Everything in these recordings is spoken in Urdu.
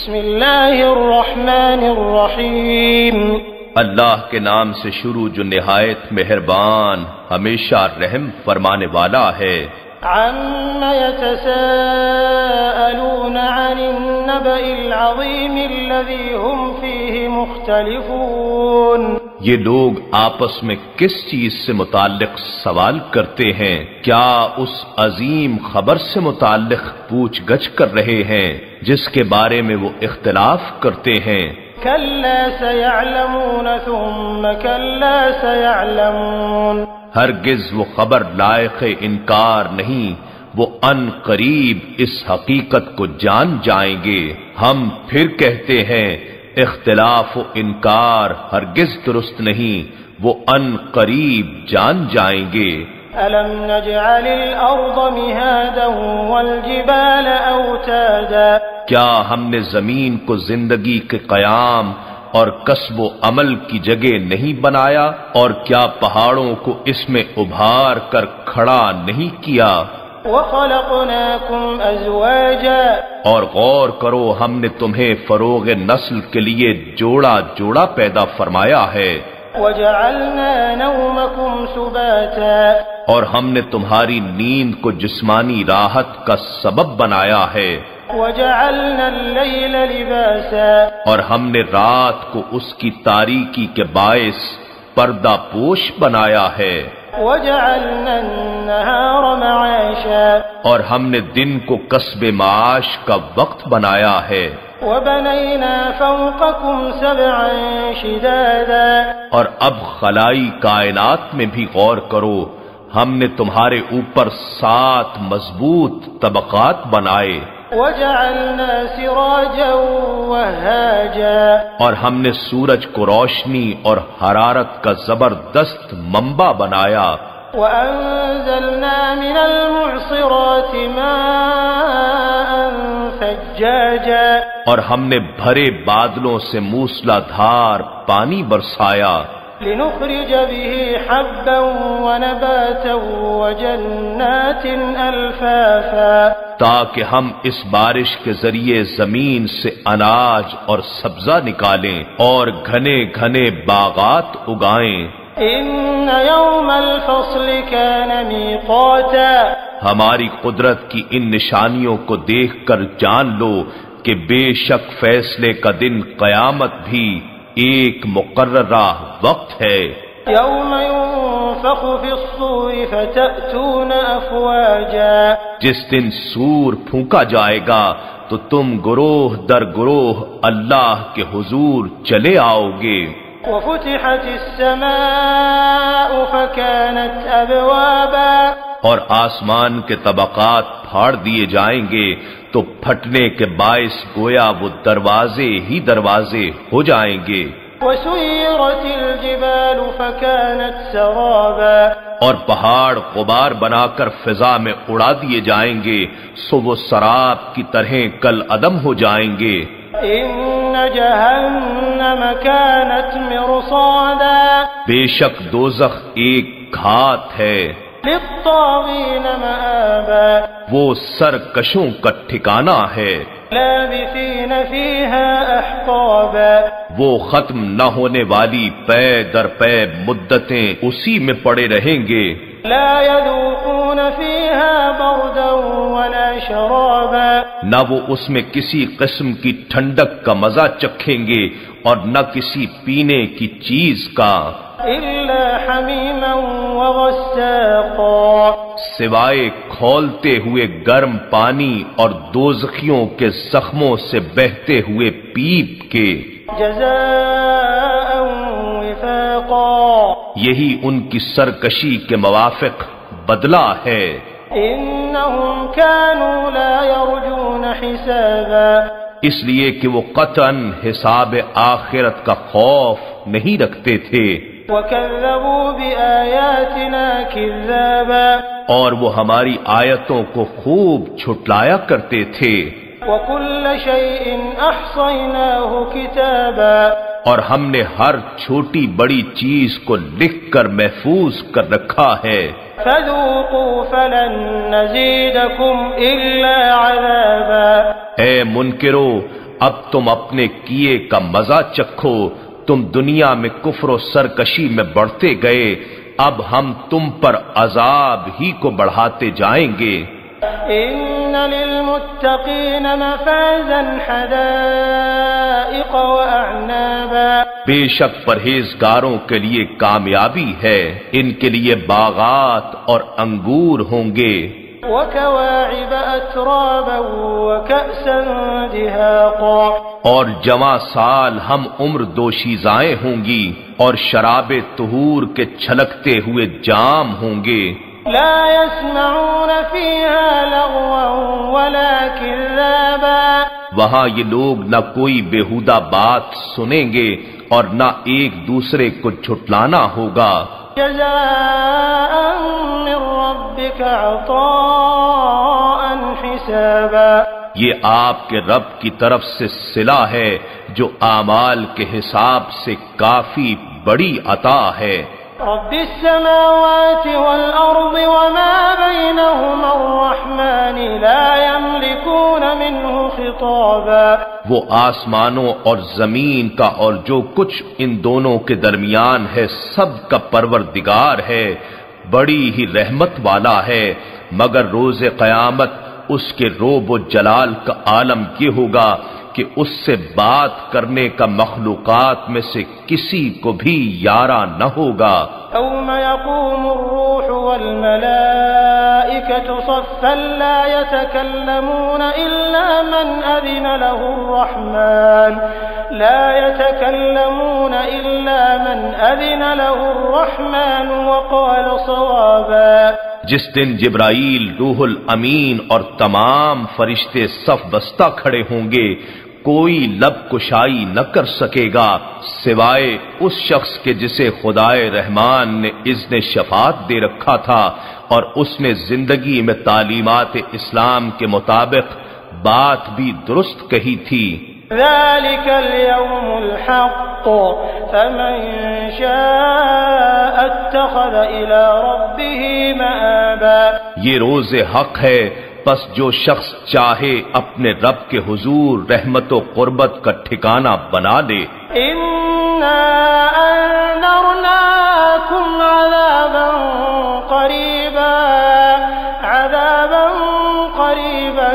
بسم اللہ الرحمن الرحیم اللہ کے نام سے شروع جو نہایت مہربان ہمیشہ رحم فرمانے والا ہے۔ عَمَّ يَتَسَاءَلُونَ عَنِ النَّبَإِ الْعَظِيمِ الَّذِي هُمْ فِيهِ مُخْتَلِفُونَ۔ یہ لوگ آپس میں کس چیز سے متعلق سوال کرتے ہیں؟ کیا اس عظیم خبر سے متعلق پوچھ گچھ کر رہے ہیں جس کے بارے میں وہ اختلاف کرتے ہیں؟ كَلَّا سَيَعْلَمُونَ ثُمَّ كَلَّا سَيَعْلَمُونَ۔ ہرگز وہ خبر لائق انکار نہیں، وہ ان قریب اس حقیقت کو جان جائیں گے۔ ہم پھر کہتے ہیں اختلاف و انکار ہرگز درست نہیں، وہ ان قریب جان جائیں گے۔ أَلَمْ نَجْعَلِ الْأَرْضَ مِهَادًا وَالْجِبَالَ أَوْتَادًا۔ کیا ہم نے زمین کو زندگی کے قیام اور کسب و عمل کی جگہ نہیں بنایا، اور کیا پہاڑوں کو اس میں ابھار کر کھڑا نہیں کیا؟ وَخَلَقْنَاكُمْ أَزْوَاجًا۔ اور غور کرو ہم نے تمہیں فروغ نسل کے لیے جوڑا جوڑا پیدا فرمایا ہے۔ وَجَعَلْنَا نَوْمَكُمْ سُبَاتًا۔ اور ہم نے تمہاری نیند کو جسمانی راحت کا سبب بنایا ہے۔ وَجَعَلْنَا اللَّيْلَ لِبَاسًا۔ اور ہم نے رات کو اس کی تاریکی کے باعث پردہ پوش بنایا ہے۔ وَجَعَلْنَا النَّهَارَ مَعَاشًا۔ اور ہم نے دن کو کسب معاش کا وقت بنایا ہے۔ وَبَنَيْنَا فَوْقَكُمْ سَبْعًا شِدَادًا۔ اور اب خلائی کائنات میں بھی غور کرو، ہم نے تمہارے اوپر 7 مضبوط طبقات بنائے۔ وَجَعَلْنَا سِرَاجًا وَهَّاجًا۔ اور ہم نے سورج کو روشنی اور حرارت کا زبردست منبع بنایا۔ وَأَنزَلْنَا مِنَ الْمُعْصِرَاتِ مَاءً ثَجَّاجًا۔ اور ہم نے بھرے بادلوں سے موسلا دھار پانی برسایا۔ لِنُخْرِجَ بِهِ حَبًّا وَنَبَاتًا وَجَنَّاتٍ أَلْفَافًا۔ تاکہ ہم اس بارش کے ذریعے زمین سے اناج اور سبزہ نکالیں اور گھنے گھنے باغات اگائیں۔ إِنَّ يَوْمَ الْفَصْلِ كَانَ مِيقَاتًا۔ ہماری قدرت کی ان نشانیوں کو دیکھ کر جان لو کہ بے شک فیصلے کا دن قیامت بھی ایک مقررہ وقت ہے۔ يَوْمَ يُنفَخُ فِي الصُّورِ فَتَأْتُونَ أَفْوَاجًا۔ جس دن سور پھونکا جائے گا تو تم گروہ در گروہ اللہ کے حضور چلے آؤ گے۔ وَفُتِحَتِ السَّمَاءُ فَكَانَتْ أَبْوَابًا۔ اور آسمان کے طبقات پھاڑ دیے جائیں گے تو پھٹنے کے باعث گویا وہ دروازے ہی دروازے ہو جائیں گے۔ وَسُيِّرَتِ الْجِبَالُ فَكَانَتْ سَرَابًا۔ اور پہاڑ غبار بنا کر فضا میں اڑا دیے جائیں گے سو وہ سراب کی طرح کل عدم ہو جائیں گے۔ إِنَّ جَهَنَّمَ كَانَتْ مِرْصَادًا۔ بے شک دوزخ ایک گھات ہے، لِلطَّاغِينَ مَآبًا۔ وہ سرکشوں کا ٹھکانہ ہے، لَابِثِينَ فِيهَا أَحْقَابًا۔ وہ ختم نہ ہونے والی پے در پے مدتیں اسی میں پڑے رہیں گے۔ لَا يَذُوقُونَ فِيهَا بَرْدًا وَلَا شَرَابًا۔ نہ وہ اس میں کسی قسم کی ٹھنڈک کا مزہ چکھیں گے اور نہ کسی پینے کی چیز کا، إِلَّا حَمِيمًا وَغَسَّاقًا۔ سوائے کھولتے ہوئے گرم پانی اور دوزخیوں کے زخموں سے بہتے ہوئے پیپ کے۔ جَزَاءً وِفَاقًا۔ یہی ان کی سرکشی کے موافق بدلہ ہے۔ إِنَّهُمْ كَانُوا لَا يَرْجُونَ حِسَابًا۔ اس لیے کہ وہ قطعاً حساب آخرت کا خوف نہیں رکھتے تھے، وَكَذَّبُوا بِآيَاتِنَا كِذَّابًا۔ اور وہ ہماری آیتوں کو خوب جھٹلایا کرتے تھے۔ وَكُلَّ شَيْءٍ أَحْصَيْنَاهُ كِتَابًا۔ اور ہم نے ہر چھوٹی بڑی چیز کو لکھ کر محفوظ کر رکھا ہے۔ فَذُوقُوا فَلَن نَّزِيدَكُمْ إِلَّا عَذَابًا۔ اے منکرو، اب تم اپنے کیے کا مزہ چکھو، تم دنیا میں کفر و سرکشی میں بڑھتے گئے، اب ہم تم پر عذاب ہی کو بڑھاتے جائیں گے۔ ان للمتقین مفازا حدائق واعنابا، بے شک پرہیزگاروں کے لیے کامیابی ہے، ان کے لیے باغات اور انگور ہوں گے، وكواعب اترابا وكأسا دهاقا، اور جواں سال ہم عمر دوشیزائیں ہوں گی، اور شراب طہور کے چھلکتے ہوئے جام ہوں گے، لا يسمعون فيها لغوا ولا كذابا، وہاں یہ لوگ نہ کوئی بےہودہ بات سنیں گے اور نہ ایک دوسرے کو جھٹلانا ہوگا، جزاء من ربك عطاء حسابا، یہ آپ کے رب کی طرف سے صلہ ہے جو اعمال کے حساب سے کافی بڑی عطا ہے۔ رب السماوات والأرض وما بينهما الرحمن لا يملكون منه خطابا، وہ آسمانوں اور زمین کا اور جو کچھ ان دونوں کے درمیان ہے سب کا پروردگار ہے، بڑی ہی رحمت والا ہے، مگر روز قیامت اس کے روب و جلال کا عالم یہ ہوگا کہ اس سے بات کرنے کا مخلوقات میں سے کسی کو بھی یارا نہ ہوگا۔ يوم يقوم الروح والملائكة صفا لا يتكلمون إلا من أذن له الرحمن وقال صوابا، جس دن جبرائیل روح الامین اور تمام فرشتے صف بستہ کھڑے ہوں گے، کوئی لب کشائی نہ کر سکے گا سوائے اس شخص کے جسے خدائے رحمان نے اذن شفاعت دے رکھا تھا اور اس نے زندگی میں تعلیمات اسلام کے مطابق بات بھی درست کہی تھی۔ ذلك اليوم الحق فمن شاء اتخذ إلى ربه مآبا، یہ روز حق ہے، پس جو شخص چاہے اپنے رب کے حضور رحمت و قربت کا ٹھکانہ بنا لے۔ إنا أنذرناكم عذابا قريبا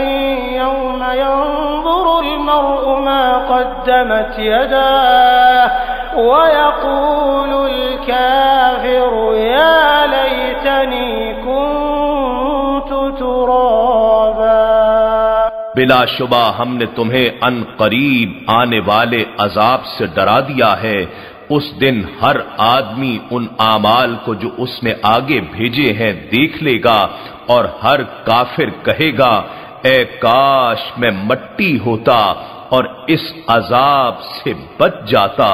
يوم ينظر المرء ما قدمت يداه ويقول الكافر يا ليتني كنت ترابا، بلا شبہ ہم نے تمہیں ان قریب آنے والے عذاب سے ڈرا دیا ہے، اس دن ہر آدمی ان اعمال کو جو اس نے آگے بھیجے ہیں دیکھ لے گا اور ہر کافر کہے گا اے کاش میں مٹی ہوتا اور اس عذاب سے بچ جاتا۔